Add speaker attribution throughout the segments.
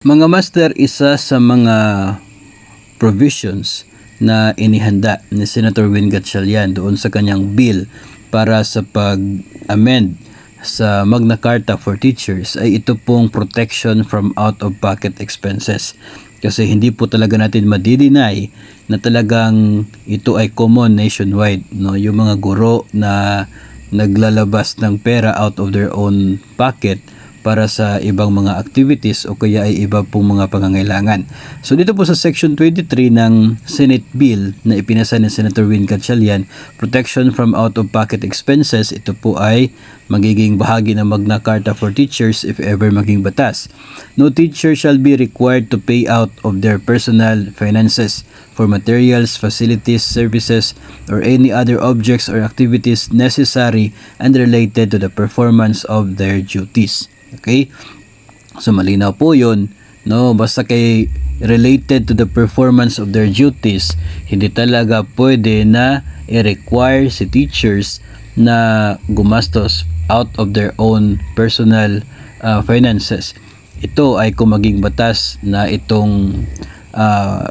Speaker 1: Mga master, isa sa mga provisions na inihanda ni Senator Win Gatchalian doon sa kanyang bill para sa pag-amend sa Magna Carta for Teachers ay ito pong protection from out-of-pocket expenses. Kasi hindi po talaga natin madi-deny na talagang ito ay common nationwide, no? Yung mga guro na naglalabas ng pera out of their own pocket para sa ibang mga activities o kaya ay iba pong mga pangangailangan. So dito po sa Section 23 ng Senate Bill na ipinasa ni Senator Win Gatchalian, Protection from Out-of-Pocket Expenses, ito po ay magiging bahagi ng Magna Carta for Teachers if ever maging batas. No teacher shall be required to pay out of their personal finances for materials, facilities, services, or any other objects or activities necessary and related to the performance of their duties. Okay? So malinaw po 'yun, no? Basta kay related to the performance of their duties, hindi talaga pwede na i-require si teachers na gumastos out of their own personal finances. Ito ay kung maging batas na itong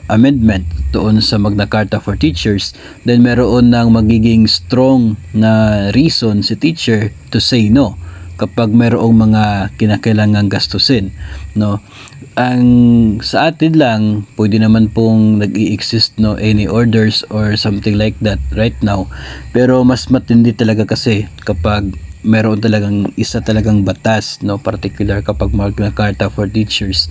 Speaker 1: amendment doon sa Magna Carta for Teachers, then meron ng magiging strong na reason si teacher to say no kapag mayroong mga kinakailangang gastusin, no? Ang sa atin lang, pwede naman pong nag-i-exist no any orders or something like that right now. Pero mas matindi talaga kasi kapag meron talagang isa talagang batas, no, particular kapag Magna Carta for Teachers.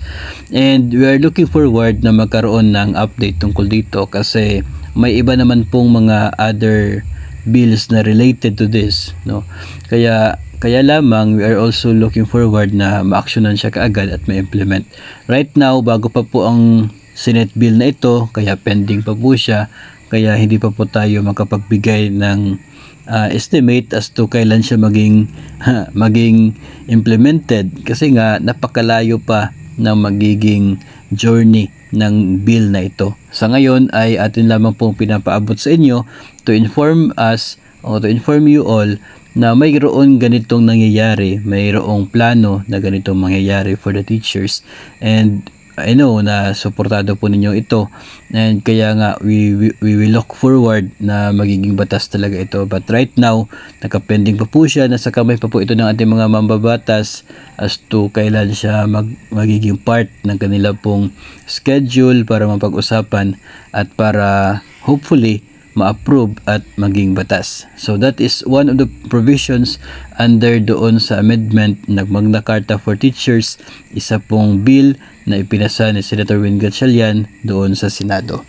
Speaker 1: And we are looking forward na magkaroon ng update tungkol dito kasi may iba naman pong mga other bills na related to this, no. Kaya lamang we are also looking forward na ma-actionan siya kaagad at ma-implement. Right now, bago pa po ang Senate bill na ito, kaya pending pa po siya, kaya hindi pa po tayo makapagbigay ng estimate as to kailan siya maging implemented kasi nga napakalayo pa na magiging journey ng bill na ito. Sa ngayon ay atin lamang pong pinapaabot sa inyo to inform us o to inform you all na mayroon ganitong nangyayari, mayroong plano na ganitong mangyayari for the teachers, and I know na suportado po ninyo ito, and kaya nga we will look forward na magiging batas talaga ito. But right now, nakapending pa po siya, nasa kamay pa po ito ng ating mga mambabatas as to kailan siya magiging part ng kanila pong schedule para mapag-usapan at para hopefully ma-approve at maging batas. So that is one of the provisions under doon sa amendment ng Magna Carta for Teachers, isa pong bill na ipinasa ni Senator Win Gatchalian doon sa Senado.